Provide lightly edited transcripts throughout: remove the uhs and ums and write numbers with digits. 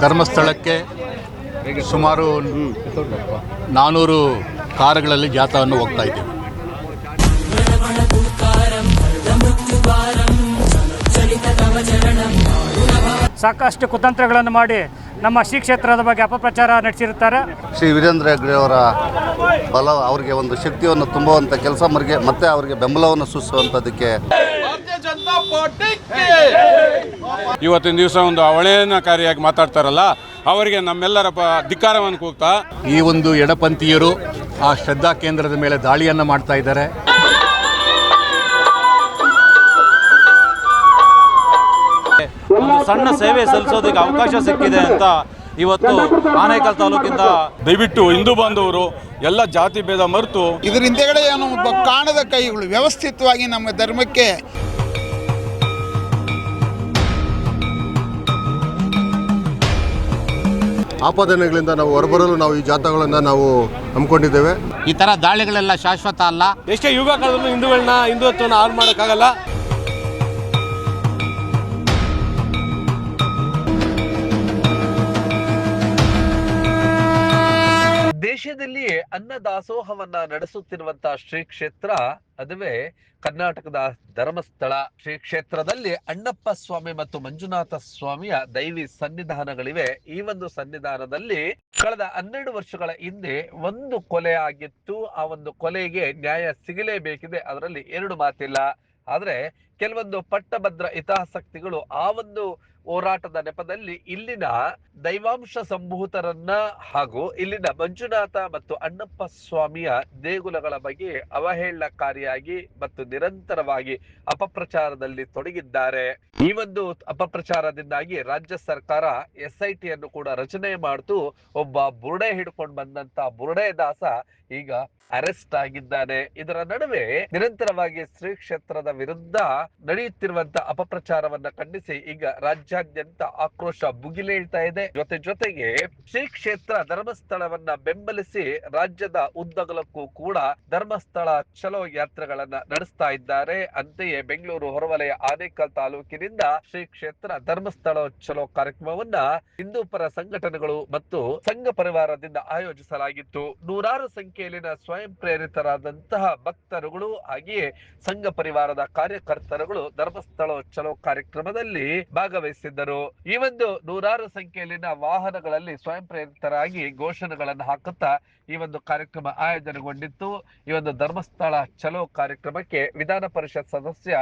ಧರ್ಮಸ್ಥಳಕ್ಕೆ ಸುಮಾರು 400 ಕಾರುಗಳಲ್ಲಿ ಜಾಥಾವನ್ನು ಹೋಗ್ತಾ ಇದ್ದೀವಿ. ಸಾಕಷ್ಟು ಕುತಂತ್ರಗಳನ್ನು ಮಾಡಿ ನಮ್ಮ ಶ್ರೀ ಕ್ಷೇತ್ರದ ಬಗ್ಗೆ ಅಪಪ್ರಚಾರ ನಡೆಸಿರುತ್ತಾರೆ. ಶ್ರೀ ವೀರೇಂದ್ರ ಹೆಗ್ಗಡೆ ಅವರ ಬಲ ಅವರಿಗೆ ಒಂದು ಶಕ್ತಿಯನ್ನು ತುಂಬುವಂಥ ಕೆಲಸ ಮತ್ತೆ ಅವರಿಗೆ ಬೆಂಬಲವನ್ನು ಸೂಚಿಸುವಂಥದ್ದಕ್ಕೆ ಇವತ್ತಿನ ದಿವಸ ಒಂದು ಅವಹೇಳನಕಾರಿಯಾಗಿ ಮಾತಾಡ್ತಾರಲ್ಲ, ಅವರಿಗೆ ನಮ್ಮೆಲ್ಲರ ಧಿಕ್ಕಾರವನ್ನು ಕೂಗ್ತಾ ಈ ಒಂದು ಎಡಪಂಥೀಯರು ಆ ಶ್ರದ್ಧಾ ಕೇಂದ್ರದ ಮೇಲೆ ದಾಳಿಯನ್ನು ಮಾಡ್ತಾ ಇದ್ದಾರೆ. ಒಂದು ಸಣ್ಣ ಸೇವೆ ಸಲ್ಲಿಸೋದಕ್ಕೆ ಅವಕಾಶ ಸಿಕ್ಕಿದೆ ಅಂತ ಇವತ್ತು ಆನೇಕಲ್ ತಾಲೂಕಿಂದ ದಯವಿಟ್ಟು ಹಿಂದೂ ಬಾಂಧವರು ಎಲ್ಲ ಜಾತಿ ಭೇದ ಮರೆತು ಇದರ ಹಿಂದೆಗಡೆ ಏನು ಕಾಣದ ಕೈಗಳು ವ್ಯವಸ್ಥಿತವಾಗಿ ನಮ್ಮ ಧರ್ಮಕ್ಕೆ ಆಪಾದನೆಗಳಿಂದ ನಾವು ಹೊರಬರಲು ನಾವು ಈ ಜಾಥಾಗಳನ್ನು ನಾವು ಹಮ್ಮಿಕೊಂಡಿದ್ದೇವೆ. ಈ ಥರ ದಾಳಿಗಳೆಲ್ಲ ಶಾಶ್ವತ ಅಲ್ಲ. ಎಷ್ಟೇ ಯುಗ ಕಾಲದಲ್ಲೂ ಹಿಂದುತ್ವವನ್ನು ಹಾಳು ಮಾಡೋಕ್ಕಾಗಲ್ಲ. ದೇಶದಲ್ಲಿ ಅನ್ನದಾಸೋಹವನ್ನ ನಡೆಸುತ್ತಿರುವಂತಹ ಶ್ರೀ ಕ್ಷೇತ್ರ ಅದುವೇ ಕರ್ನಾಟಕದ ಧರ್ಮಸ್ಥಳ. ಶ್ರೀ ಕ್ಷೇತ್ರದಲ್ಲಿ ಅಣ್ಣಪ್ಪ ಸ್ವಾಮಿ ಮತ್ತು ಮಂಜುನಾಥ ಸ್ವಾಮಿಯ ದೈವಿ ಸನ್ನಿಧಾನಗಳಿವೆ. ಈ ಒಂದು ಸನ್ನಿಧಾನದಲ್ಲಿ ಕಳೆದ 12 ವರ್ಷಗಳ ಹಿಂದೆ ಒಂದು ಕೊಲೆ ಆಗಿತ್ತು. ಆ ಒಂದು ಕೊಲೆಗೆ ನ್ಯಾಯ ಸಿಗಲೇಬೇಕಿದೆ, ಅದರಲ್ಲಿ 2 ಮಾತಿಲ್ಲ. ಆದ್ರೆ ಕೆಲವೊಂದು ಪಟ್ಟಭದ್ರ ಹಿತಾಸಕ್ತಿಗಳು ಆ ಒಂದು ಹೋರಾಟದ ನೆಪದಲ್ಲಿ ಇಲ್ಲಿನ ದೈವಾಂಶ ಸಂಭೂತರನ್ನ ಹಾಗೂ ಇಲ್ಲಿನ ಮಂಜುನಾಥ ಮತ್ತು ಅಣ್ಣಪ್ಪ ಸ್ವಾಮಿಯ ದೇಗುಲಗಳ ಬಗ್ಗೆ ಅವಹೇಳನಕಾರಿಯಾಗಿ ಮತ್ತು ನಿರಂತರವಾಗಿ ಅಪಪ್ರಚಾರದಲ್ಲಿ ತೊಡಗಿದ್ದಾರೆ. ಈ ಒಂದು ಅಪಪ್ರಚಾರದಿಂದಾಗಿ ರಾಜ್ಯ ಸರ್ಕಾರ SIT ಅನ್ನು ಕೂಡ ರಚನೆ ಮಾಡ್ತು. ಒಬ್ಬ ಬುರುಡೆ ಹಿಡ್ಕೊಂಡು ಬಂದಂತ ಬುರುಡೆ ದಾಸ ಈಗ ಅರೆಸ್ಟ್ ಆಗಿದ್ದಾನೆ. ಇದರ ನಡುವೆ ನಿರಂತರವಾಗಿ ಶ್ರೀ ಕ್ಷೇತ್ರದ ವಿರುದ್ಧ ನಡೆಯುತ್ತಿರುವಂತ ಅಪಪ್ರಚಾರವನ್ನ ಖಂಡಿಸಿ ಈಗ ರಾಜ್ಯಾದ್ಯಂತ ಆಕ್ರೋಶ ಭುಗಿಲೇಳ್ತಾ ಇದೆ. ಜೊತೆಗೆ ಶ್ರೀ ಕ್ಷೇತ್ರ ಧರ್ಮಸ್ಥಳವನ್ನ ಬೆಂಬಲಿಸಿ ರಾಜ್ಯದ ಉದ್ದಗಲಕ್ಕೂ ಕೂಡ ಧರ್ಮಸ್ಥಳ ಚಲೋ ಯಾತ್ರೆಗಳನ್ನ ನಡೆಸ್ತಾ ಇದ್ದಾರೆ. ಅಂತೆಯೇ ಬೆಂಗಳೂರು ಹೊರವಲಯ ಆನೇಕಲ್ ತಾಲೂಕಿನಿಂದ ಶ್ರೀ ಕ್ಷೇತ್ರ ಧರ್ಮಸ್ಥಳ ಚಲೋ ಕಾರ್ಯಕ್ರಮವನ್ನ ಹಿಂದೂ ಪರ ಸಂಘಟನೆಗಳು ಮತ್ತು ಸಂಘ ಪರಿವಾರದಿಂದ ಆಯೋಜಿಸಲಾಗಿತ್ತು. ನೂರಾರು ಸಂಖ್ಯೆಯಲ್ಲಿನ ಸ್ವಯಂ ಪ್ರೇರಿತರಾದಂತಹ ಭಕ್ತರುಗಳು ಹಾಗೆಯೇ ಸಂಘ ಪರಿವಾರದ ಕಾರ್ಯಕರ್ತರುಗಳು ಧರ್ಮಸ್ಥಳ ಚಲೋ ಕಾರ್ಯಕ್ರಮದಲ್ಲಿ ಭಾಗವಹಿಸಿದ್ದರು. ಈ ಒಂದು ನೂರಾರು ಸಂಖ್ಯೆಯಲ್ಲಿನ ವಾಹನಗಳಲ್ಲಿ ಸ್ವಯಂ ಪ್ರೇರಿತರಾಗಿ ಘೋಷಣೆಗಳನ್ನು ಹಾಕುತ್ತಾ ಈ ಒಂದು ಕಾರ್ಯಕ್ರಮ ಆಯೋಜನೆಗೊಂಡಿತ್ತು. ಈ ಒಂದು ಧರ್ಮಸ್ಥಳ ಚಲೋ ಕಾರ್ಯಕ್ರಮಕ್ಕೆ ವಿಧಾನ ಪರಿಷತ್ ಸದಸ್ಯ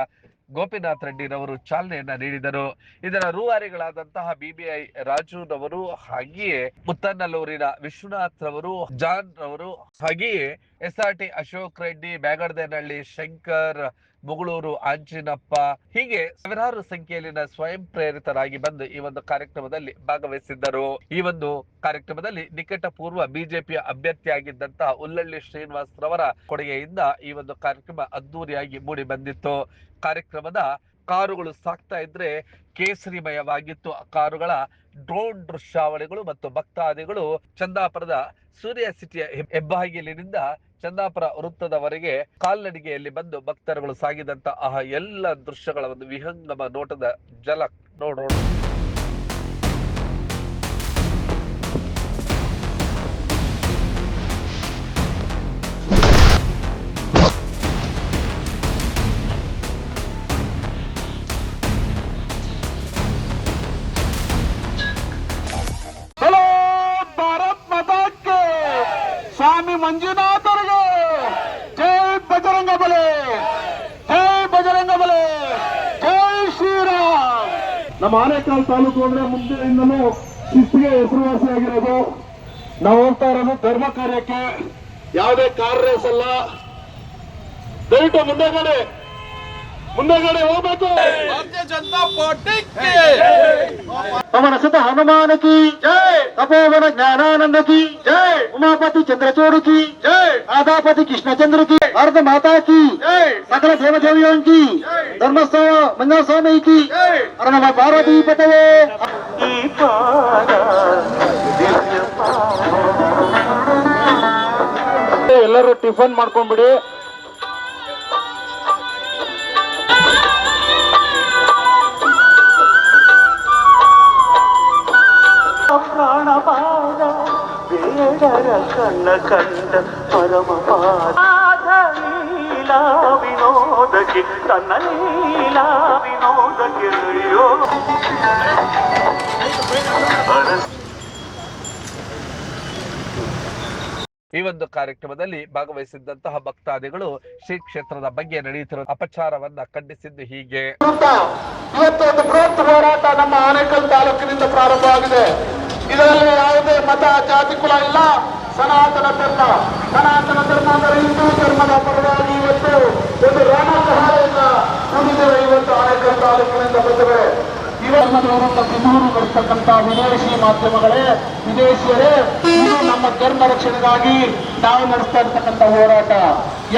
ಗೋಪಿನಾಥ್ ರೆಡ್ಡಿರವರು ಚಾಲನೆಯನ್ನ ನೀಡಿದರು. ಇದರ ರೂವಾರಿಗಳಾದಂತಹ BBI ರಾಜುರವರು ಹಾಗೆಯೇ ಮುತ್ತನಲ್ಲೂರಿನ ವಿಶ್ವನಾಥ್ ರವರು, ಜಾನ್ ರವರು ಹಾಗೆಯೇ SRT ಅಶೋಕ್ ರೆಡ್ಡಿ, ಬ್ಯಾಗಡದೇನಹಳ್ಳಿ ಶಂಕರ್, ಮುಗಳೂರು ಆಂಜಿನಪ್ಪ ಹೀಗೆ ಸಾವಿರಾರು ಸಂಖ್ಯೆಯಲ್ಲಿನ ಸ್ವಯಂ ಪ್ರೇರಿತರಾಗಿ ಬಂದು ಈ ಒಂದು ಕಾರ್ಯಕ್ರಮದಲ್ಲಿ ಭಾಗವಹಿಸಿದ್ದರು. ಈ ಒಂದು ಕಾರ್ಯಕ್ರಮದಲ್ಲಿ ನಿಕಟಪೂರ್ವ ಬಿಜೆಪಿಯ ಅಭ್ಯರ್ಥಿಯಾಗಿದ್ದಂತಹ ಉಲ್ಲಳ್ಳಿ ಶ್ರೀನಿವಾಸ್ ರವರ ಕೊಡುಗೆಯಿಂದ ಈ ಒಂದು ಕಾರ್ಯಕ್ರಮ ಅದ್ದೂರಿಯಾಗಿ ಮೂಡಿ ಬಂದಿತ್ತು. ಕಾರ್ಯಕ್ರಮದ ಕಾರುಗಳು ಸಾಕ್ತಾ ಇದ್ರೆ ಕೇಸರಿಮಯವಾಗಿತ್ತು. ಕಾರುಗಳ ಡ್ರೋನ್ ದೃಶ್ಯಾವಳಿಗಳು ಮತ್ತು ಭಕ್ತಾದಿಗಳು ಚಂದಾಪುರದ ಸೂರ್ಯ ಸಿಟಿಯ ಹೆಬ್ಬಾಗಿಲಿನಿಂದ ಚಂದಾಪುರ ವೃತ್ತದವರೆಗೆ ಕಾಲ್ನಡಿಗೆಯಲ್ಲಿ ಬಂದು ಭಕ್ತರುಗಳು ಸಾಗಿದಂತ ಆ ಎಲ್ಲ ದೃಶ್ಯಗಳ ಒಂದು ವಿಹಂಗಮ ನೋಟದ ಜಲಕ್ ನೋಡೋಣ. ಸ್ವಾಮಿ ಮಂಜುನಾಥರಿಗೆ ಜೈ ಬಜರಂಗ ಬಲೆ, ಜೈ ಬಜರಂಗ ಬಲೆ, ಜೈ ಶ್ರೀರಾಮ್. ನಮ್ಮ ಆನೇಕಲ್ ತಾಲೂಕು ಅಂದ್ರೆ ಮುಂದೆಯಿಂದಲೂ ಶಿಸ್ತಿಗೆ ಹೆಸರುವಾಸಿಯಾಗಿರೋದು. ನಾವು ಹೋಗ್ತಾ ಇರೋದು ಧರ್ಮ ಕಾರ್ಯಕ್ಕೆ, ಯಾವುದೇ ಕಾರ್ ರೇಸ್ ಅಲ್ಲ. ದಯವಿಟ್ಟು ಮುಂದೆಗಡೆ ಹೋಗ್ಬೇಕು. ಭಾರತೀಯ ಜನತಾ ಪಾರ್ಟಿ ಪವನ ಸುತ ಹನುಮಾನ ಕಿ ಜೈ, ತಪೋವನ ಜ್ಞಾನಾನಂದ ಕಿ ಜೈ, ಉಮಾಪತಿ ಚಂದ್ರಚೂಡ್ की जय, राधापति कृष्णचंद्र की, भारत माता की जय, सकल देवदेवियों की, धर्मस्थल मंगल स्वामी की जय, और नमः पार्वती पतये. ಎಲ್ಲರೂ ಟಿಫನ್ ಮಾಡ್ಕೊಂಡ್ಬಿಡಿ. ಸುಂದರ ಕಣ್ಣ ಕಂಡ ಪರಮ ಪಾದ ಲೀಲಾ ವಿನೋದಕ್ಕೆ ತನ್ನ ಲೀಲಾ ವಿನೋದಕ್ಕೆ ಈ ಒಂದು ಕಾರ್ಯಕ್ರಮದಲ್ಲಿ ಭಾಗವಹಿಸಿದ್ದಂತಹ ಭಕ್ತಾದಿಗಳು ಶ್ರೀ ಕ್ಷೇತ್ರದ ಬಗ್ಗೆ ನಡೆಯುತ್ತಿರುವ ಅಪಚಾರವನ್ನ ಖಂಡಿಸಿದ್ದು ಹೀಗೆ. ಇವತ್ತು ಒಂದು ಬೃಹತ್ ಹೋರಾಟ ನಮ್ಮ ಆನೇಕಲ್ ತಾಲೂಕಿನಿಂದ ಪ್ರಾರಂಭವಾಗಿದೆ. ಇದರಲ್ಲಿ ಯಾವುದೇ ಮತ ಜಾತಿ ಕುಲ ಇಲ್ಲ. ಸನಾತನ ಧರ್ಮ ಅಂದರೆ ಹಿಂದೂ ಧರ್ಮದ ಪರವಾಗಿ ಇವತ್ತು ಒಂದು ರಣಸಹಾಯಕ ಕೂಡಿದ್ದೇವೆ. ಇವತ್ತು ಆನೇಕಲ್ ತಾಲೂಕಿನಿಂದ ಬಂದರೆ ಧರ್ಮದವರನ್ನು ಬಿನ್ನೂರು ಬರ್ತಕ್ಕಂಥ ವಿದೇಶಿ ಮಾಧ್ಯಮಗಳೇ, ವಿದೇಶಿಯರೇ, ಇದು ನಮ್ಮ ಧರ್ಮ ರಕ್ಷಣೆಗಾಗಿ ನಾವು ನಡೆಸ್ತಾ ಇರ್ತಕ್ಕಂಥ ಹೋರಾಟ.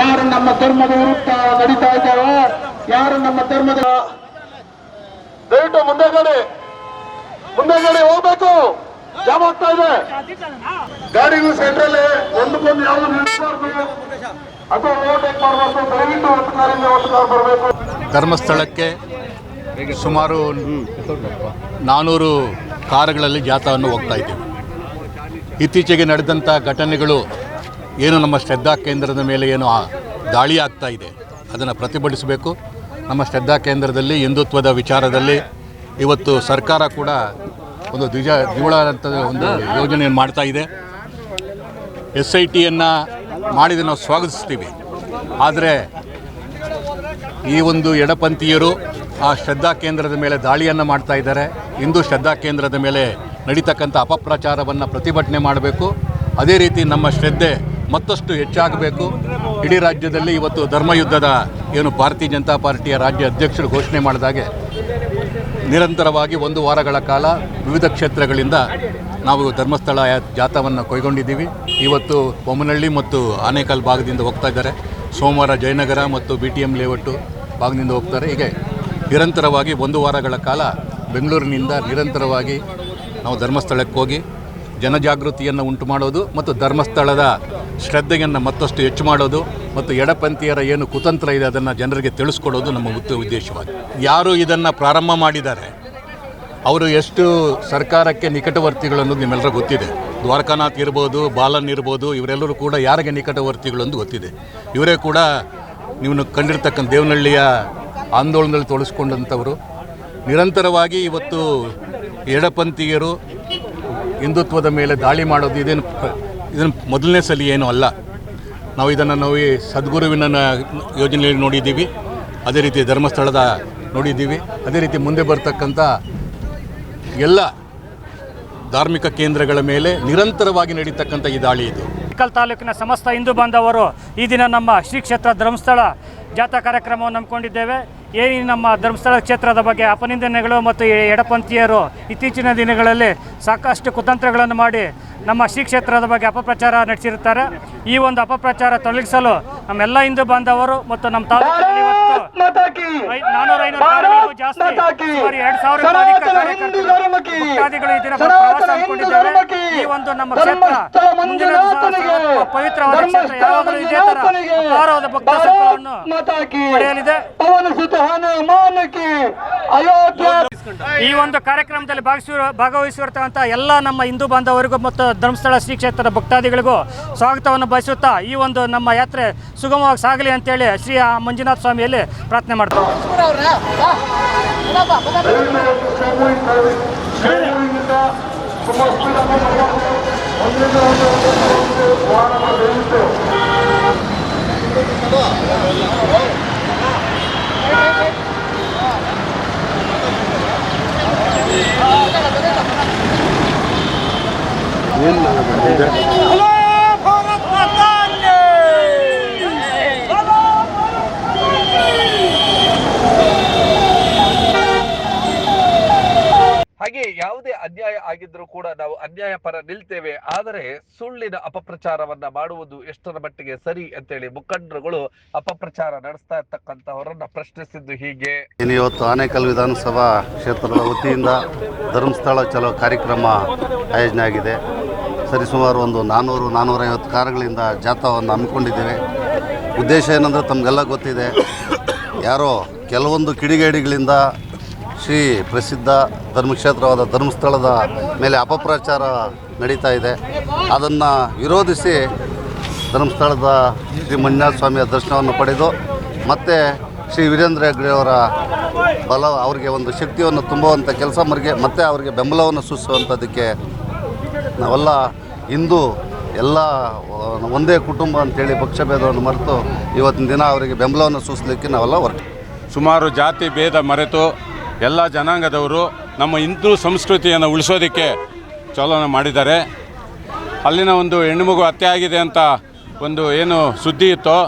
ಯಾರು ನಮ್ಮ ಧರ್ಮದ ವಿರುದ್ಧ ನಡೀತಾ ಇದ್ದಾವೆ, ಯಾರು ನಮ್ಮ ಧರ್ಮದ ದಯವಿಟ್ಟು ಮುಂದೆಗಡೆ ಹೋಗ್ಬೇಕು. ಜಾಮ್ ಆಗ್ತಾ ಇದೆ. ಗಾಡಿಗಳು ಸೆಂಟ್ರಲ್ಲಿ ಒಂದಕ್ಕೊಂದು ಯಾವುದು ನಿಲ್ಲಿಸಬಾರ್ದು ಅಥವಾ ಓವರ್ಟೇಕ್ ಮಾಡಬಾರ್ದು. ದಯವಿಟ್ಟು ಒತ್ತುಗಾರ ಬರಬೇಕು. ಧರ್ಮಸ್ಥಳಕ್ಕೆ ಸುಮಾರು 400 ಕಾರುಗಳಲ್ಲಿ ಜಾಥಾವನ್ನು ಹೋಗ್ತಾ ಇದ್ದೀವಿ. ಇತ್ತೀಚೆಗೆ ನಡೆದಂಥ ಘಟನೆಗಳು ಏನು ನಮ್ಮ ಶ್ರದ್ಧಾ ಕೇಂದ್ರದ ಮೇಲೆ ಏನು ದಾಳಿ ಆಗ್ತಾ ಇದೆ ಅದನ್ನು ಪ್ರತಿಭಟಿಸಬೇಕು. ನಮ್ಮ ಶ್ರದ್ಧಾ ಕೇಂದ್ರದಲ್ಲಿ ಹಿಂದುತ್ವದ ವಿಚಾರದಲ್ಲಿ ಇವತ್ತು ಸರ್ಕಾರ ಕೂಡ ಒಂದು ದ್ವಿಗುಳಾದಂಥ ಒಂದು ಯೋಜನೆಯನ್ನು ಮಾಡ್ತಾ ಇದೆ. SITಯನ್ನು ಮಾಡಿದ ನಾವು ಸ್ವಾಗತಿಸ್ತೀವಿ. ಆದರೆ ಈ ಒಂದು ಎಡಪಂಥೀಯರು ಆ ಶ್ರದ್ಧಾ ಕೇಂದ್ರದ ಮೇಲೆ ದಾಳಿಯನ್ನು ಮಾಡ್ತಾ ಇದ್ದಾರೆ. ಹಿಂದೂ ಶ್ರದ್ಧಾ ಕೇಂದ್ರದ ಮೇಲೆ ನಡೀತಕ್ಕಂಥ ಅಪಪ್ರಚಾರವನ್ನು ಪ್ರತಿಭಟನೆ ಮಾಡಬೇಕು. ಅದೇ ರೀತಿ ನಮ್ಮ ಶ್ರದ್ಧೆ ಮತ್ತಷ್ಟು ಹೆಚ್ಚಾಗಬೇಕು. ಇಡೀ ರಾಜ್ಯದಲ್ಲಿ ಇವತ್ತು ಧರ್ಮಯುದ್ಧದ ಏನು ಭಾರತೀಯ ಜನತಾ ಪಾರ್ಟಿಯ ರಾಜ್ಯ ಅಧ್ಯಕ್ಷರು ಘೋಷಣೆ ಮಾಡಿದಾಗೆ ನಿರಂತರವಾಗಿ 1 ವಾರಗಳ ಕಾಲ ವಿವಿಧ ಕ್ಷೇತ್ರಗಳಿಂದ ನಾವು ಧರ್ಮಸ್ಥಳ ಜಾಥಾವನ್ನು ಕೈಗೊಂಡಿದ್ದೀವಿ. ಇವತ್ತು ಬೊಮ್ಮನಹಳ್ಳಿ ಮತ್ತು ಆನೇಕಲ್ ಭಾಗದಿಂದ ಹೋಗ್ತಾ ಇದ್ದಾರೆ. ಸೋಮವಾರ ಜಯನಗರ ಮತ್ತು BTM ಲೇಔಟು ಭಾಗದಿಂದ ಹೋಗ್ತಾರೆ. ಹೀಗೆ ನಿರಂತರವಾಗಿ 1 ವಾರಗಳ ಕಾಲ ಬೆಂಗಳೂರಿನಿಂದ ನಿರಂತರವಾಗಿ ನಾವು ಧರ್ಮಸ್ಥಳಕ್ಕೆ ಹೋಗಿ ಜನಜಾಗೃತಿಯನ್ನು ಉಂಟು ಮಾಡೋದು ಮತ್ತು ಧರ್ಮಸ್ಥಳದ ಶ್ರದ್ಧೆಯನ್ನು ಮತ್ತಷ್ಟು ಹೆಚ್ಚು ಮಾಡೋದು ಮತ್ತು ಎಡಪಂಥೀಯರ ಏನು ಕುತಂತ್ರ ಇದೆ ಅದನ್ನು ಜನರಿಗೆ ತಿಳಿಸ್ಕೊಡೋದು ನಮ್ಮ ಉದ್ದೇಶವಾಗಿದೆ. ಯಾರು ಇದನ್ನು ಪ್ರಾರಂಭ ಮಾಡಿದ್ದಾರೆ ಅವರು ಎಷ್ಟು ಸರ್ಕಾರಕ್ಕೆ ನಿಕಟವರ್ತಿಗಳು ಅನ್ನೋದು ನಿಮ್ಮೆಲ್ಲರೂ ಗೊತ್ತಿದೆ. ದ್ವಾರಕಾನಾಥ್ ಇರ್ಬೋದು, ಬಾಲನ್ ಇರ್ಬೋದು, ಇವರೆಲ್ಲರೂ ಕೂಡ ಯಾರಿಗೆ ನಿಕಟವರ್ತಿಗಳು ಅಂತ ಗೊತ್ತಿದೆ. ಇವರೇ ಕೂಡ ನೀವು ಕಂಡಿರ್ತಕ್ಕಂಥ ದೇವನಹಳ್ಳಿಯ ಆಂದೋಲನದಲ್ಲಿ ತೊಡಗಿಸ್ಕೊಂಡಂಥವರು. ನಿರಂತರವಾಗಿ ಇವತ್ತು ಎಡಪಂಥೀಯರು ಹಿಂದುತ್ವದ ಮೇಲೆ ದಾಳಿ ಮಾಡೋದು ಇದನ್ನು ಮೊದಲನೇ ಸಲ ಏನೂ ಅಲ್ಲ. ನಾವು ಇದನ್ನು ಈ ಸದ್ಗುರುವಿನ ಯೋಜನೆಯಲ್ಲಿ ನೋಡಿದ್ದೀವಿ, ಅದೇ ರೀತಿ ಧರ್ಮಸ್ಥಳದ ನೋಡಿದ್ದೀವಿ, ಅದೇ ರೀತಿ ಮುಂದೆ ಬರ್ತಕ್ಕಂಥ ಎಲ್ಲ ಧಾರ್ಮಿಕ ಕೇಂದ್ರಗಳ ಮೇಲೆ ನಿರಂತರವಾಗಿ ನಡೀತಕ್ಕಂಥ ಈ ದಾಳಿ ಇದು. ಆನೇಕಲ್ ತಾಲೂಕಿನ ಸಮಸ್ತ ಹಿಂದೂ ಬಾಂಧವರು ಈ ದಿನ ನಮ್ಮ ಶ್ರೀ ಕ್ಷೇತ್ರ ಧರ್ಮಸ್ಥಳ ಜಾಥಾ ಕಾರ್ಯಕ್ರಮವನ್ನು ಹಮ್ಮಿಕೊಂಡಿದ್ದೇವೆ. ಏನು ನಮ್ಮ ಧರ್ಮಸ್ಥಳ ಕ್ಷೇತ್ರದ ಬಗ್ಗೆ ಅಪನಿಂದನೆಗಳು ಮತ್ತು ಎಡಪಂಥೀಯರು ಇತ್ತೀಚಿನ ದಿನಗಳಲ್ಲಿ ಸಾಕಷ್ಟು ಕುತಂತ್ರಗಳನ್ನು ಮಾಡಿ ನಮ್ಮ ಶ್ರೀ ಕ್ಷೇತ್ರದ ಬಗ್ಗೆ ಅಪಪ್ರಚಾರ ನಡೆಸಿರುತ್ತಾರೆ. ಈ ಒಂದು ಅಪಪ್ರಚಾರ ತೊಲಗಿಸಲು ನಮ್ಮೆಲ್ಲ ಹಿಂದೂ ಬಾಂಧವರು ಮತ್ತು ನಮ್ಮ ತಾಲೂಕಿನಲ್ಲಿ ಇವತ್ತು 400-500 ಕಾರುಗಳಿಗೂ ಜಾಸ್ತಿ ಸುಮಾರು 2000 ಅಧಿಕ ಕಾರ್ಯಕರ್ತರು ಭಕ್ತಾದಿಗಳು ಈ ದಿನ ಪ್ರವಾಸ ಹಮ್ಮಿಕೊಂಡಿದ್ದೇವೆ. ಈ ಒಂದು ನಮ್ಮ ಕ್ಷೇತ್ರ ಮುಂದಿನ ಪವಿತ್ರವಾದ ಕ್ಷೇತ್ರ ಯಾವಾಗಲೂ ಇದೇ ತರ ಅಪಾರವಾದ ಭಕ್ತ ಸಂಖ್ಯೆಯನ್ನು ಪಡೆಯಲಿದೆ. ಈ ಒಂದು ಕಾರ್ಯಕ್ರಮದಲ್ಲಿ ಭಾಗವಹಿಸಿರ್ತಕ್ಕಂಥ ಎಲ್ಲ ನಮ್ಮ ಹಿಂದೂ ಬಾಂಧವರಿಗೂ ಮತ್ತು ಧರ್ಮಸ್ಥಳ ಶ್ರೀ ಕ್ಷೇತ್ರದ ಭಕ್ತಾದಿಗಳಿಗೂ ಸ್ವಾಗತವನ್ನು ಬಯಸುತ್ತಾ ಈ ಒಂದು ನಮ್ಮ ಯಾತ್ರೆ ಸುಗಮವಾಗಿ ಸಾಗಲಿ ಅಂತೇಳಿ ಶ್ರೀ ಮಂಜುನಾಥ ಸ್ವಾಮಿಯಲ್ಲಿ ಪ್ರಾರ್ಥನೆ ಮಾಡ್ತಾರೆ. ಹಾಗೆ ಯಾವುದೇ ಅನ್ಯಾಯ ಆಗಿದ್ರೂ ಕೂಡ ನಾವು ಅನ್ಯಾಯ ಪರ ನಿಲ್ತೇವೆ. ಆದರೆ ಸುಳ್ಳಿನ ಅಪಪ್ರಚಾರವನ್ನ ಮಾಡುವುದು ಎಷ್ಟರ ಮಟ್ಟಿಗೆ ಸರಿ ಅಂತೇಳಿ ಮುಖಂಡರುಗಳು ಅಪಪ್ರಚಾರ ನಡೆಸ್ತಾ ಇರ್ತಕ್ಕಂಥವರನ್ನ ಪ್ರಶ್ನಿಸಿದ್ದು ಹೀಗೆ. ಇವತ್ತು ಆನೇಕಲ್ ವಿಧಾನಸಭಾ ಕ್ಷೇತ್ರದ ವತಿಯಿಂದ ಧರ್ಮಸ್ಥಳ ಚಲೋ ಕಾರ್ಯಕ್ರಮ ಆಯೋಜನೆ ಆಗಿದೆ. ಸರಿಸುಮಾರು ಒಂದು 400-450 ಕಾರುಗಳಿಂದ ಜಾಥಾವನ್ನು ಹಮ್ಮಿಕೊಂಡಿದ್ದೇವೆ. ಉದ್ದೇಶ ಏನಂದರೆ ತಮಗೆಲ್ಲ ಗೊತ್ತಿದೆ, ಯಾರೋ ಕೆಲವೊಂದು ಕಿಡಿಗೇಡಿಗಳಿಂದ ಶ್ರೀ ಪ್ರಸಿದ್ಧ ಧರ್ಮಕ್ಷೇತ್ರವಾದ ಧರ್ಮಸ್ಥಳದ ಮೇಲೆ ಅಪಪ್ರಚಾರ ನಡೀತಾ ಇದೆ. ಅದನ್ನು ವಿರೋಧಿಸಿ ಧರ್ಮಸ್ಥಳದ ಶ್ರೀ ಮಂಜುನಾಥ ಸ್ವಾಮಿಯ ದರ್ಶನವನ್ನು ಪಡೆದು ಮತ್ತು ಶ್ರೀ ವೀರೇಂದ್ರ ಹೆಗ್ಗಡೆಯವರ ಅವರಿಗೆ ಒಂದು ಶಕ್ತಿಯನ್ನು ತುಂಬುವಂಥ ಕೆಲಸ ಮತ್ತೆ ಅವರಿಗೆ ಬೆಂಬಲವನ್ನು ಸೂಚಿಸುವಂಥದ್ದಕ್ಕೆ ನಾವೆಲ್ಲ ಹಿಂದೂ ಎಲ್ಲ ಒಂದೇ ಕುಟುಂಬ ಅಂತೇಳಿ ಪಕ್ಷಭೇದವನ್ನು ಮರೆತು ಇವತ್ತಿನ ದಿನ ಅವರಿಗೆ ಬೆಂಬಲವನ್ನು ಸೂಚಿಸಲಿಕ್ಕೆ ನಾವೆಲ್ಲ ಹೊರಟು ಸುಮಾರು ಜಾತಿ ಭೇದ ಮರೆತು ಎಲ್ಲ ಜನಾಂಗದವರು ನಮ್ಮ ಹಿಂದೂ ಸಂಸ್ಕೃತಿಯನ್ನು ಉಳಿಸೋದಕ್ಕೆ ಚಾಲನೆ ಮಾಡಿದ್ದಾರೆ. ಅಲ್ಲಿನ ಒಂದು ಹೆಣ್ಣುಮಗು ಹತ್ಯೆ ಆಗಿದೆ ಅಂತ ಒಂದು ಏನು ಸುದ್ದಿ ಇತ್ತೋ,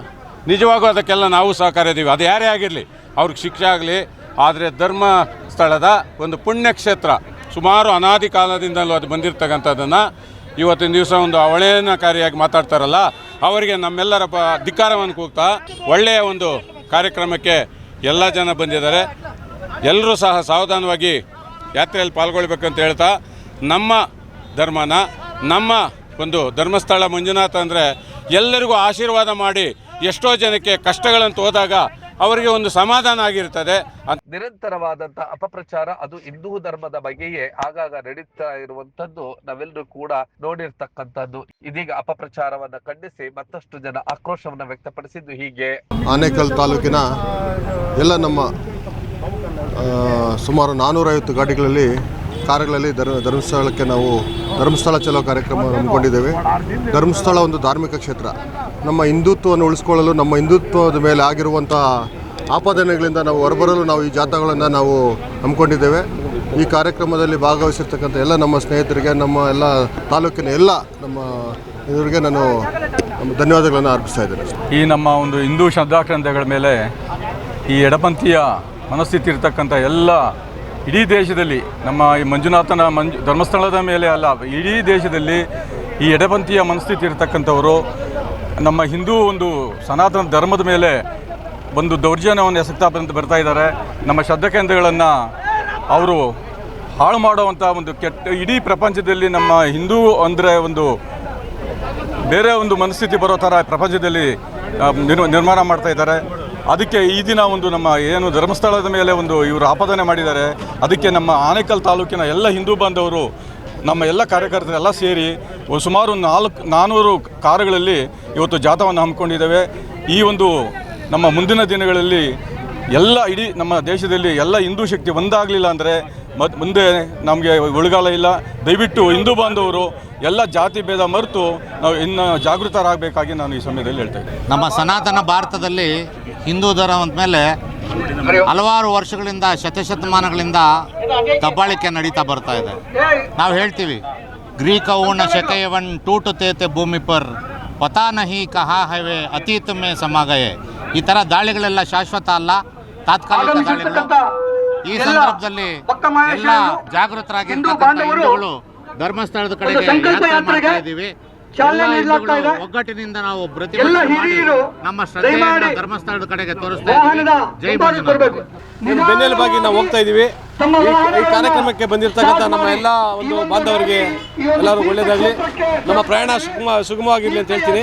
ನಿಜವಾಗೂ ಅದಕ್ಕೆಲ್ಲ ನಾವು ಸಹಕಾರ ಇದ್ದೀವಿ. ಅದು ಯಾರೇ ಆಗಿರಲಿ ಅವ್ರಿಗೆ ಶಿಕ್ಷೆ ಆಗಲಿ. ಆದರೆ ಧರ್ಮಸ್ಥಳದ ಒಂದು ಪುಣ್ಯಕ್ಷೇತ್ರ, ಸುಮಾರು ಅನಾದಿ ಕಾಲದಿಂದಲೂ ಅದು ಬಂದಿರತಕ್ಕಂಥದ್ದನ್ನು ಇವತ್ತಿನ ದಿವಸ ಒಂದು ಅವಹೇಳನಕಾರಿಯಾಗಿ ಮಾತಾಡ್ತಾರಲ್ಲ, ಅವರಿಗೆ ನಮ್ಮೆಲ್ಲರ ಧಿಕ್ಕಾರವನ್ನು ಕೂಗ್ತಾ ಒಳ್ಳೆಯ ಒಂದು ಕಾರ್ಯಕ್ರಮಕ್ಕೆ ಎಲ್ಲ ಜನ ಬಂದಿದ್ದಾರೆ. ಎಲ್ಲರೂ ಸಹ ಸಾವಧಾನವಾಗಿ ಯಾತ್ರೆಯಲ್ಲಿ ಪಾಲ್ಗೊಳ್ಬೇಕಂತ ಹೇಳ್ತಾ, ನಮ್ಮ ಧರ್ಮನ, ನಮ್ಮ ಒಂದು ಧರ್ಮಸ್ಥಳ ಮಂಜುನಾಥ ಅಂದರೆ ಎಲ್ಲರಿಗೂ ಆಶೀರ್ವಾದ ಮಾಡಿ ಎಷ್ಟೋ ಜನಕ್ಕೆ ಕಷ್ಟಗಳಂತ ಹೋದಾಗ ಅವರಿಗೆ ಒಂದು ಸಮಾಧಾನ ಆಗಿರ್ತದೆ. ನಿರಂತರವಾದಂತ ಅಪಪ್ರಚಾರ ಅದು ಹಿಂದೂ ಧರ್ಮದ ಬಗ್ಗೆಯೇ ಆಗಾಗ ನಡೀತಾ ಇರುವಂತದ್ದು ನಾವೆಲ್ಲರೂ ಕೂಡ ನೋಡಿರ್ತಕ್ಕಂಥದ್ದು. ಇದೀಗ ಅಪಪ್ರಚಾರವನ್ನ ಖಂಡಿಸಿ ಮತ್ತಷ್ಟು ಜನ ಆಕ್ರೋಶವನ್ನ ವ್ಯಕ್ತಪಡಿಸಿದ್ದು ಹೀಗೆ. ಆನೇಕಲ್ ತಾಲೂಕಿನ ಎಲ್ಲ ನಮ್ಮ ಸುಮಾರು 450 ಗಾಡಿಗಳಲ್ಲಿ ಕಾರುಗಳಲ್ಲಿ ಧರ್ಮಸ್ಥಳಕ್ಕೆ ನಾವು ಧರ್ಮಸ್ಥಳ ಚಲೋ ಕಾರ್ಯಕ್ರಮ ಹಮ್ಮಿಕೊಂಡಿದ್ದೇವೆ. ಧರ್ಮಸ್ಥಳ ಒಂದು ಧಾರ್ಮಿಕ ಕ್ಷೇತ್ರ. ನಮ್ಮ ಹಿಂದುತ್ವವನ್ನು ಉಳಿಸ್ಕೊಳ್ಳಲು, ನಮ್ಮ ಹಿಂದುತ್ವದ ಮೇಲೆ ಆಗಿರುವಂಥ ಆಪಾದನೆಗಳಿಂದ ನಾವು ಹೊರಬರಲು ನಾವು ಈ ಜಾಥಾಗಳನ್ನು ನಾವು ಹಮ್ಮಿಕೊಂಡಿದ್ದೇವೆ. ಈ ಕಾರ್ಯಕ್ರಮದಲ್ಲಿ ಭಾಗವಹಿಸಿರ್ತಕ್ಕಂಥ ಎಲ್ಲ ನಮ್ಮ ಸ್ನೇಹಿತರಿಗೆ, ನಮ್ಮ ಎಲ್ಲ ತಾಲೂಕಿನ ಎಲ್ಲ ನಮ್ಮ ಇವರಿಗೆ ನಾನು ಧನ್ಯವಾದಗಳನ್ನು ಅರ್ಪಿಸ್ತಾ ಇದ್ದೇನೆ. ಈ ನಮ್ಮ ಒಂದು ಹಿಂದೂ ಶ್ರದ್ಧಾಗ್ರಂಥಗಳ ಮೇಲೆ ಈ ಎಡಪಂಥೀಯ ಮನಸ್ಥಿತಿ ಇರ್ತಕ್ಕಂಥ ಎಲ್ಲ ಇಡೀ ದೇಶದಲ್ಲಿ, ನಮ್ಮ ಈ ಮಂಜುನಾಥನ ಧರ್ಮಸ್ಥಳದ ಮೇಲೆ ಅಲ್ಲ, ಇಡೀ ದೇಶದಲ್ಲಿ ಈ ಎಡಪಂಥೀಯ ಮನಸ್ಥಿತಿ ಇರತಕ್ಕಂಥವರು ನಮ್ಮ ಹಿಂದೂ ಒಂದು ಸನಾತನ ಧರ್ಮದ ಮೇಲೆ ಒಂದು ದೌರ್ಜನ್ಯವನ್ನು ಎಸಗ್ತಾ ಬರ್ತಾ ಇದ್ದಾರೆ. ನಮ್ಮ ಶ್ರದ್ಧಾಕೇಂದ್ರಗಳನ್ನು ಅವರು ಹಾಳು ಮಾಡುವಂಥ ಒಂದು ಇಡೀ ಪ್ರಪಂಚದಲ್ಲಿ ನಮ್ಮ ಹಿಂದೂ ಅಂದರೆ ಒಂದು ಬೇರೆ ಒಂದು ಮನಸ್ಥಿತಿ ಬರೋ ಥರ ಪ್ರಪಂಚದಲ್ಲಿ ನಿರ್ಮಾಣ ಮಾಡ್ತಾ ಇದ್ದಾರೆ. ಅದಕ್ಕೆ ಈ ದಿನ ಒಂದು ನಮ್ಮ ಏನು ಧರ್ಮಸ್ಥಳದ ಮೇಲೆ ಒಂದು ಇವರು ಆಪಾದನೆ ಮಾಡಿದ್ದಾರೆ, ಅದಕ್ಕೆ ನಮ್ಮ ಆನೇಕಲ್ ತಾಲೂಕಿನ ಎಲ್ಲ ಹಿಂದೂ ಬಾಂಧವರು, ನಮ್ಮ ಎಲ್ಲ ಕಾರ್ಯಕರ್ತರೆಲ್ಲ ಸೇರಿ ಸುಮಾರು 400 ಕಾರುಗಳಲ್ಲಿ ಇವತ್ತು ಜಾಥಾವನ್ನು ಹಮ್ಮಿಕೊಂಡಿದ್ದೇವೆ. ಈ ಒಂದು ನಮ್ಮ ಮುಂದಿನ ದಿನಗಳಲ್ಲಿ ಎಲ್ಲ ಇಡೀ ನಮ್ಮ ದೇಶದಲ್ಲಿ ಎಲ್ಲ ಹಿಂದೂ ಶಕ್ತಿ ಒಂದಾಗಲಿಲ್ಲ ಅಂದರೆ ಮುಂದೆ ನಮಗೆ ಉಳಿಗಾಲ ಇಲ್ಲ. ದಯವಿಟ್ಟು ಹಿಂದೂ ಬಾಂಧವರು ಎಲ್ಲ ಜಾತಿ ಭೇದ ಮರೆತು ನಾವು ಇನ್ನು ಜಾಗೃತರಾಗಬೇಕಾಗಿ ನಾನು ಈ ಸಮಯದಲ್ಲಿ ಹೇಳ್ತಾ ಇದ್ದೀನಿ. ನಮ್ಮ ಸನಾತನ ಭಾರತದಲ್ಲಿ ಹಿಂದೂ ಧರ್ಮದ ಮೇಲೆ ಹಲವಾರು ವರ್ಷಗಳಿಂದ, ಶತಶತಮಾನಗಳಿಂದ ದಬ್ಬಾಳಿಕೆ ನಡೀತಾ ಬರ್ತಾ ಇದೆ. ನಾವು ಹೇಳ್ತೀವಿ, ಗ್ರೀಕ ಊಣ ಶಕೆಯವನ್ ಟೂಟು ತೇತೆ ಭೂಮಿ ಪರ್ ಪತಾ ನಹಿ ಕಹಾ ಹೈವೆ ಅತೀತ ಮೇ ಸಮಾಗಯೆ. ಈ ಥರ ದಾಳಿಗಳೆಲ್ಲ ಶಾಶ್ವತ ಅಲ್ಲ, ತಾತ್ಕಾಲಿಕ ದಾಳಿಗಳು. ಈ ಸಂದರ್ಭದಲ್ಲಿ ಎಲ್ಲ ಜಾಗೃತರಾಗಿರ್ತಕ್ಕಂಥ ಹಿಂದೂಗಳು ಧರ್ಮಸ್ಥಳದ ಕಡೆಗೆ ಯಾತ್ರೆ ಮಾಡ್ತಾ ಇದ್ದೀವಿ. ಒಗ್ಗಟ್ಟಿನಿಂದ ನಾವು ಪ್ರತಿಭಟನೆ ಮಾಡಿ ನಮ್ಮ ಶ್ರದ್ಧೆಯನ್ನು ಧರ್ಮಸ್ಥಳದ ಕಡೆಗೆ ತೋರಿಸ್ತಾ ಇದ್ದೀವಿ. ಜೈ ಮಂಜುನಾಥ. ಬೆನ್ನೆಲುಬಾಗಿ ನಾವು ಹೋಗ್ತಾ ಇದ್ದೀವಿ. ಈ ಕಾರ್ಯಕ್ರಮಕ್ಕೆ ಬಂದಿರತಕ್ಕಂಥ ನಮ್ಮ ಎಲ್ಲ ಒಂದು ಬಾಂಧವರಿಗೆ ಎಲ್ಲರೂ ಒಳ್ಳೆಯದಾಗಲಿ, ನಮ್ಮ ಪ್ರಯಾಣ ಸುಗಮವಾಗಿರಲಿ ಅಂತ ಹೇಳ್ತೀನಿ.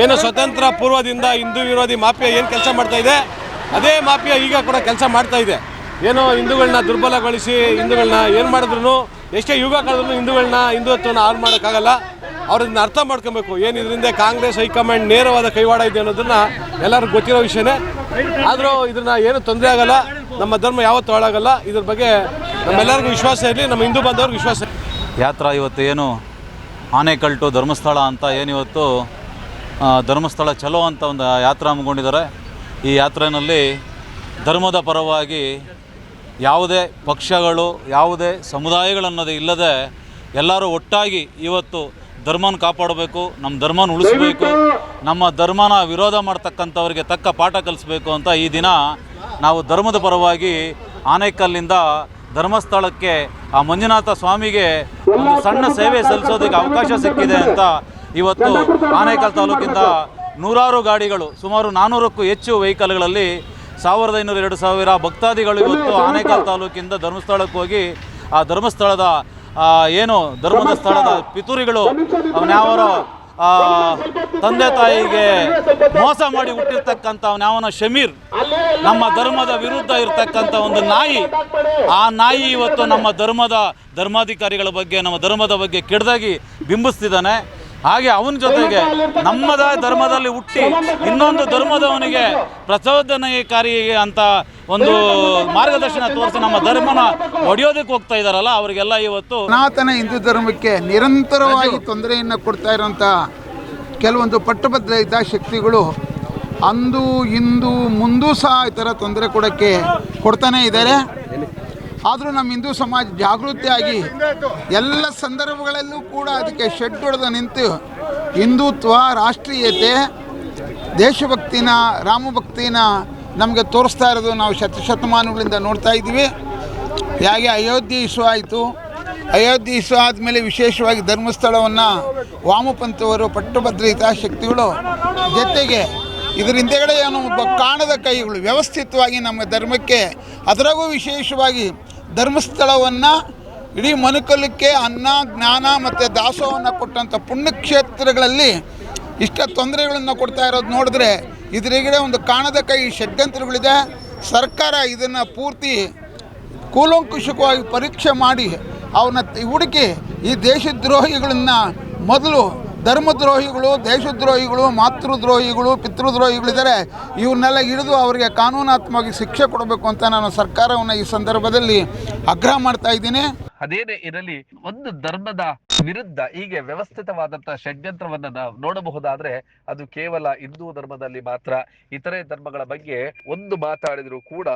ಏನು ಸ್ವತಂತ್ರ ಪೂರ್ವದಿಂದ ಹಿಂದೂ ವಿರೋಧಿ ಮಾಫಿಯಾ ಏನು ಕೆಲಸ ಮಾಡ್ತಾ ಇದೆ, ಅದೇ ಮಾಫಿಯಾ ಈಗ ಕೂಡ ಕೆಲಸ ಮಾಡ್ತಾ ಇದೆ. ಏನೋ ಹಿಂದೂಗಳನ್ನ ದುರ್ಬಲಗೊಳಿಸಿ, ಹಿಂದೂಗಳನ್ನ ಏನು ಮಾಡಿದ್ರು, ಎಷ್ಟೇ ಯುಗ ಕಳೆದ್ರೂ ಹಿಂದುತ್ವವನ್ನು ಹಾಳು ಮಾಡೋಕ್ಕಾಗಲ್ಲ. ಅವ್ರನ್ನ ಅರ್ಥ ಮಾಡ್ಕೊಬೇಕು. ಏನು ಇದರಿಂದ ಕಾಂಗ್ರೆಸ್ ಹೈಕಮಾಂಡ್ ನೇರವಾದ ಕೈವಾಡ ಇದೆ ಅನ್ನೋದನ್ನು ಎಲ್ಲರಿಗೂ ಗೊತ್ತಿರೋ ವಿಷಯನೇ. ಆದರೂ ಇದನ್ನು ಏನು ತೊಂದರೆ ಆಗಲ್ಲ, ನಮ್ಮ ಧರ್ಮ ಯಾವತ್ತೂ ಹಾಳಾಗಲ್ಲ. ಇದ್ರ ಬಗ್ಗೆ ನಮ್ಮೆಲ್ಲರಿಗೂ ವಿಶ್ವಾಸ ಇರಲಿ, ನಮ್ಮ ಹಿಂದೂ ಬಾಂಧವ್ರಿಗೆ ವಿಶ್ವಾಸ. ಯಾತ್ರಾ ಇವತ್ತು ಏನು ಆನೇಕಲ್ ಟು ಧರ್ಮಸ್ಥಳ ಅಂತ ಏನಿವತ್ತು ಧರ್ಮಸ್ಥಳ ಚಲೋ ಅಂತ ಒಂದು ಯಾತ್ರೆ ಹಮ್ಮಿಕೊಂಡಿದ್ದಾರೆ. ಈ ಯಾತ್ರೆಯಲ್ಲಿ ಧರ್ಮದ ಪರವಾಗಿ ಯಾವುದೇ ಪಕ್ಷಗಳು, ಯಾವುದೇ ಸಮುದಾಯಗಳನ್ನೋದು ಇಲ್ಲದೆ ಎಲ್ಲರೂ ಒಟ್ಟಾಗಿ ಇವತ್ತು ಧರ್ಮನ ಕಾಪಾಡಬೇಕು, ನಮ್ಮ ಧರ್ಮನ ಉಳಿಸಬೇಕು, ನಮ್ಮ ಧರ್ಮನ ವಿರೋಧ ಮಾಡ್ತಕ್ಕಂಥವ್ರಿಗೆ ತಕ್ಕ ಪಾಠ ಕಲಿಸ್ಬೇಕು ಅಂತ ಈ ದಿನ ನಾವು ಧರ್ಮದ ಪರವಾಗಿ ಆನೇಕಲ್ಲಿಂದ ಧರ್ಮಸ್ಥಳಕ್ಕೆ ಆ ಮಂಜುನಾಥ ಸ್ವಾಮಿಗೆ ಒಂದು ಸಣ್ಣ ಸೇವೆ ಸಲ್ಲಿಸೋದಕ್ಕೆ ಅವಕಾಶ ಸಿಕ್ಕಿದೆ ಅಂತ ಇವತ್ತು ಆನೇಕಲ್ ತಾಲೂಕಿಂದ 100 ಗಾಡಿಗಳು, ಸುಮಾರು 400ಕ್ಕೂ ಹೆಚ್ಚು ವೆಹಿಕಲ್ಗಳಲ್ಲಿ 1500-2000 ಭಕ್ತಾದಿಗಳು ಇವತ್ತು ಆನೇಕಲ್ ತಾಲೂಕಿಂದ ಧರ್ಮಸ್ಥಳಕ್ಕೆ ಹೋಗಿ ಆ ಧರ್ಮಸ್ಥಳದ ಏನು ಧರ್ಮದ ಸ್ಥಳದ ಪಿತೂರಿಗಳು ಅವನ್ಯಾವರ ತಂದೆ ತಾಯಿಗೆ ಮೋಸ ಮಾಡಿ ಹುಟ್ಟಿರ್ತಕ್ಕಂಥ ಅವನ್ಯಾವನ ಶಮೀರ್, ನಮ್ಮ ಧರ್ಮದ ವಿರುದ್ಧ ಇರತಕ್ಕಂಥ ಒಂದು ನಾಯಿ, ಆ ನಾಯಿ ಇವತ್ತು ನಮ್ಮ ಧರ್ಮಾಧಿಕಾರಿಗಳ ಬಗ್ಗೆ, ನಮ್ಮ ಧರ್ಮದ ಬಗ್ಗೆ ಕೆಟ್ಟದಾಗಿ ಬಿಂಬಿಸ್ತಿದ್ದಾನೆ. ಹಾಗೆ ಅವನ ಜೊತೆಗೆ ನಮ್ಮದ ಧರ್ಮದಲ್ಲಿ ಹುಟ್ಟಿ ಇನ್ನೊಂದು ಧರ್ಮದವನಿಗೆ ಪ್ರಚೋದನಕಾರಿ ಅಂತ ಒಂದು ಮಾರ್ಗದರ್ಶನ ತೋರಿಸಿ ನಮ್ಮ ಧರ್ಮನ ಒಡೆಯೋದಕ್ಕೆ ಹೋಗ್ತಾ ಇದ್ದಾರಲ್ಲ, ಅವರಿಗೆಲ್ಲ ಇವತ್ತು ಸನಾತನ ಹಿಂದೂ ಧರ್ಮಕ್ಕೆ ನಿರಂತರವಾಗಿ ತೊಂದರೆಯನ್ನು ಕೊಡ್ತಾ ಇರೋಂಥ ಕೆಲವೊಂದು ಪಟ್ಟಭದ್ರ ಹಿತಾಸಕ್ತಿಗಳು ಅಂದು ಇಂದು ಮುಂದೂ ಸಹ ಈ ಥರ ತೊಂದರೆ ಕೊಡ್ತಾನೇ ಇದ್ದಾರೆ. ಆದರೂ ನಮ್ಮ ಹಿಂದೂ ಸಮಾಜ ಜಾಗೃತಿಯಾಗಿ ಎಲ್ಲ ಸಂದರ್ಭಗಳಲ್ಲೂ ಕೂಡ ಅದಕ್ಕೆ ಶೆಡ್ ಹೊಡೆದು ನಿಂತು ಹಿಂದುತ್ವ, ರಾಷ್ಟ್ರೀಯತೆ, ದೇಶಭಕ್ತಿನ, ರಾಮಭಕ್ತಿನ ನಮಗೆ ತೋರಿಸ್ತಾ ಇರೋದು ನಾವು ಶತಮಾನಗಳಿಂದ ನೋಡ್ತಾ ಇದ್ದೀವಿ. ಹೇಗೆ ಅಯೋಧ್ಯೆ ಇಶ್ಯೂ ಆಯಿತು, ಅಯೋಧ್ಯೆ ಇಶ್ಯೂ ಆದಮೇಲೆ ವಿಶೇಷವಾಗಿ ಧರ್ಮಸ್ಥಳವನ್ನು ವಾಮಪಂಥವರು, ಪಟ್ಟಭದ್ರ ಹಿತಾಸಕ್ತಿಗಳು ಜೊತೆಗೆ ಇದರ ಹಿಂದೆಗಡೆ ಏನೋ ಒಬ್ಬ ಕಾಣದ ಕೈಗಳು ವ್ಯವಸ್ಥಿತವಾಗಿ ನಮ್ಮ ಧರ್ಮಕ್ಕೆ, ಅದರಾಗೂ ವಿಶೇಷವಾಗಿ ಧರ್ಮಸ್ಥಳವನ್ನು ಇಡೀ ಮನುಕುಲಕ್ಕೆ ಅನ್ನ, ಜ್ಞಾನ ಮತ್ತು ದಾಸೋಹವನ್ನು ಕೊಟ್ಟಂಥ ಪುಣ್ಯಕ್ಷೇತ್ರಗಳಲ್ಲಿ ಇಷ್ಟ ತೊಂದರೆಗಳನ್ನು ಕೊಡ್ತಾ ಇರೋದು ನೋಡಿದ್ರೆ ಇದರಿಗಡೆ ಒಂದು ಕಾಣದ ಕೈ ಷಡ್ಯಂತ್ರಗಳಿದೆ. ಸರ್ಕಾರ ಇದನ್ನು ಪೂರ್ತಿ ಕೂಲಂಕುಷವಾಗಿ ಪರೀಕ್ಷೆ ಮಾಡಿ ಅವನ್ನ ಹುಡುಕಿ ಈ ದೇಶದ್ರೋಹಿಗಳನ್ನು ಮೊದಲು ಧರ್ಮದ್ರೋಹಿಗಳು, ದೇಶದ್ರೋಹಿಗಳು, ಮಾತೃದ್ರೋಹಿಗಳು, ಪಿತೃದ್ರೋಹಿಗಳಿದ್ದಾರೆ, ಇವನ್ನೆಲ್ಲ ಹಿಡಿದು ಅವರಿಗೆ ಕಾನೂನಾತ್ಮಕವಾಗಿ ಶಿಕ್ಷೆ ಕೊಡಬೇಕು ಅಂತ ನಾನು ಸರ್ಕಾರವನ್ನು ಈ ಸಂದರ್ಭದಲ್ಲಿ ಆಗ್ರಹ ಮಾಡ್ತಾ ಇದ್ದೀನಿ. ಅದೇನೇ ಇರಲಿ, ಒಂದು ಧರ್ಮದ ವಿರುದ್ಧ ಹೀಗೆ ವ್ಯವಸ್ಥಿತವಾದಂತಹ ಷಡ್ಯಂತ್ರವನ್ನ ನಾವು ನೋಡಬಹುದಾದ್ರೆ ಅದು ಕೇವಲ ಹಿಂದೂ ಧರ್ಮದಲ್ಲಿ ಮಾತ್ರ. ಇತರೆ ಧರ್ಮಗಳ ಬಗ್ಗೆ ಒಂದು ಮಾತಾಡಿದ್ರು ಕೂಡ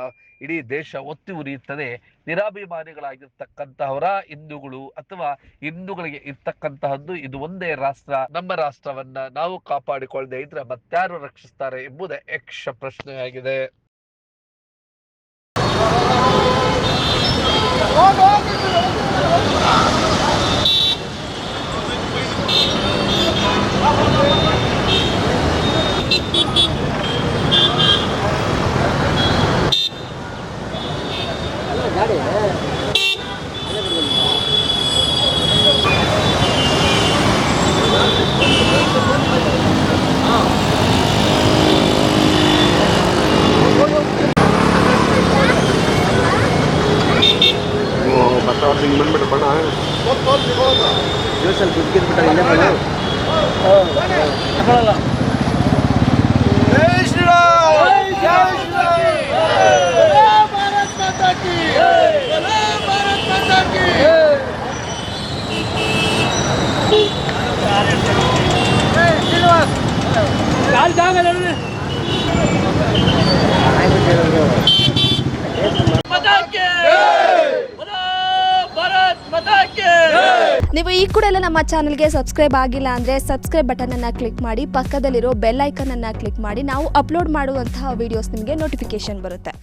ಇಡೀ ದೇಶ ಒತ್ತಿ ಉರಿಯುತ್ತದೆ. ನಿರಾಭಿಮಾನಿಗಳಾಗಿರ್ತಕ್ಕಂತಹವರ ಹಿಂದೂಗಳು ಅಥವಾ ಹಿಂದೂಗಳಿಗೆ ಇರ್ತಕ್ಕಂತಹದ್ದು ಇದು ಒಂದೇ ರಾಷ್ಟ್ರ. ನಮ್ಮ ರಾಷ್ಟ್ರವನ್ನ ನಾವು ಕಾಪಾಡಿಕೊಳ್ಳದೆ ಇದ್ರೆ ಮತ್ತಾರು ರಕ್ಷಿಸ್ತಾರೆ ಎಂಬುದೇ ಯಕ್ಷ ಪ್ರಶ್ನೆಯಾಗಿದೆ. ನೀವು ಈ ಕೂಡ ಎಲ್ಲ ನಮ್ಮ ಚಾನಲ್ಗೆ ಸಬ್ಸ್ಕ್ರೈಬ್ ಆಗಿಲ್ಲ ಅಂದರೆ ಸಬ್ಸ್ಕ್ರೈಬ್ ಬಟನನ್ನು ಕ್ಲಿಕ್ ಮಾಡಿ, ಪಕ್ಕದಲ್ಲಿರೋ ಬೆಲ್ ಐಕನನ್ನು ಕ್ಲಿಕ್ ಮಾಡಿ. ನಾವು ಅಪ್ಲೋಡ್ ಮಾಡುವಂತಹ ವೀಡಿಯೋಸ್ ನಿಮಗೆ ನೋಟಿಫಿಕೇಶನ್ ಬರುತ್ತೆ.